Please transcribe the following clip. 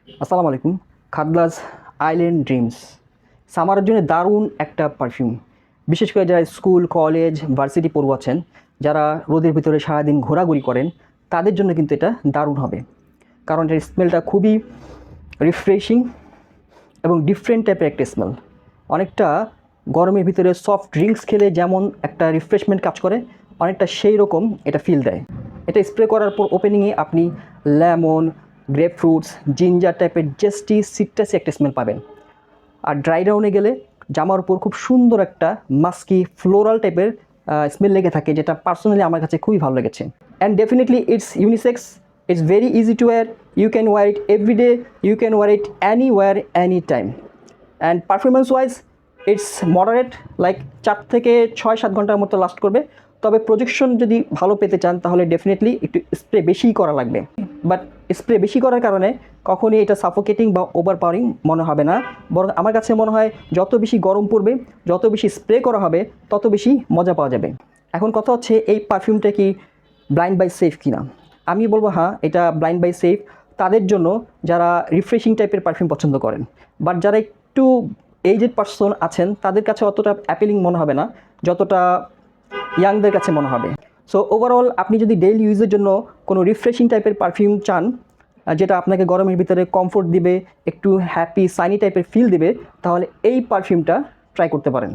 আসসালামু আলাইকুম। খাদলাস island dreams সামারের জন্য দারুণ একটা পারফিউম। বিশেষ করে যারা স্কুল, কলেজ, ভার্সিটি পড়ুয়া আছেন, যারা রোদের ভিতরে সারাদিন ঘোরাঘুরি করেন, তাদের জন্য কিন্তু এটা দারুণ হবে। কারণ এটার স্মেলটা খুবই রিফ্রেশিং এবং ডিফারেন্ট টাইপের একটা স্মেল। অনেকটা গরমের ভিতরে সফট ড্রিঙ্কস খেলে যেমন একটা রিফ্রেশমেন্ট কাজ করে, অনেকটা সেই রকম এটা ফিল দেয়। এটা স্প্রে করার পর ওপেনিংয়ে আপনি লেমন, গ্রেপ ফ্রুটস, জিঞ্জার টাইপের জাস্টি সিট্রাসি একটা স্মেল পাবেন। আর ড্রাই ডাউনে গেলে জামার উপর খুব সুন্দর একটা মাস্কি ফ্লোরাল টাইপের স্মেল লেগে থাকে, যেটা পার্সোনালি আমার কাছে খুবই ভালো লেগেছে। And definitely it's unisex, it's very easy to wear, you can wear it everyday, you can wear it anywhere any time. And performance wise it's moderate, like 4 থেকে 6-7 ঘন্টার মতো লাস্ট করবে। তবে প্রজেকশন যদি ভালো পেতে চান তাহলে ডেফিনেটলি একটু স্প্রে বেশিই করা লাগবে। বাট স্প্রে বেশি করার কারণে কখনই এটা সাফোকেটিং বা ওভার পাওয়ারিং মনে হবে না। বরং আমার কাছে মনে হয় যত বেশি গরম পড়বে, যত বেশি স্প্রে করা হবে, তত বেশি মজা পাওয়া যাবে। এখন কথা হচ্ছে এই পারফিউমটা কি ব্লাইন্ড বাই সেফ কিনা। আমি বলবো হ্যাঁ, এটা ব্লাইন্ড বাই সেফ তাদের জন্য যারা রিফ্রেশিং টাইপের পারফিউম পছন্দ করেন। বাট যারা একটু এইজেড পারসন আছেন তাদের কাছে অতটা অ্যাপিলিং মনে হবে না যতটা ইয়াংদের কাছে মনে হবে। সো ওভারঅল আপনি যদি ডেইলি ইউজের জন্য কোনো রিফ্রেশিং টাইপের পারফিউম চান, যেটা আপনাকে গরমের ভিতরে কমফোর্ট দিবে, একটু হ্যাপি সানি টাইপের ফিল দিবে, তাহলে এই পারফিউমটা ট্রাই করতে পারেন।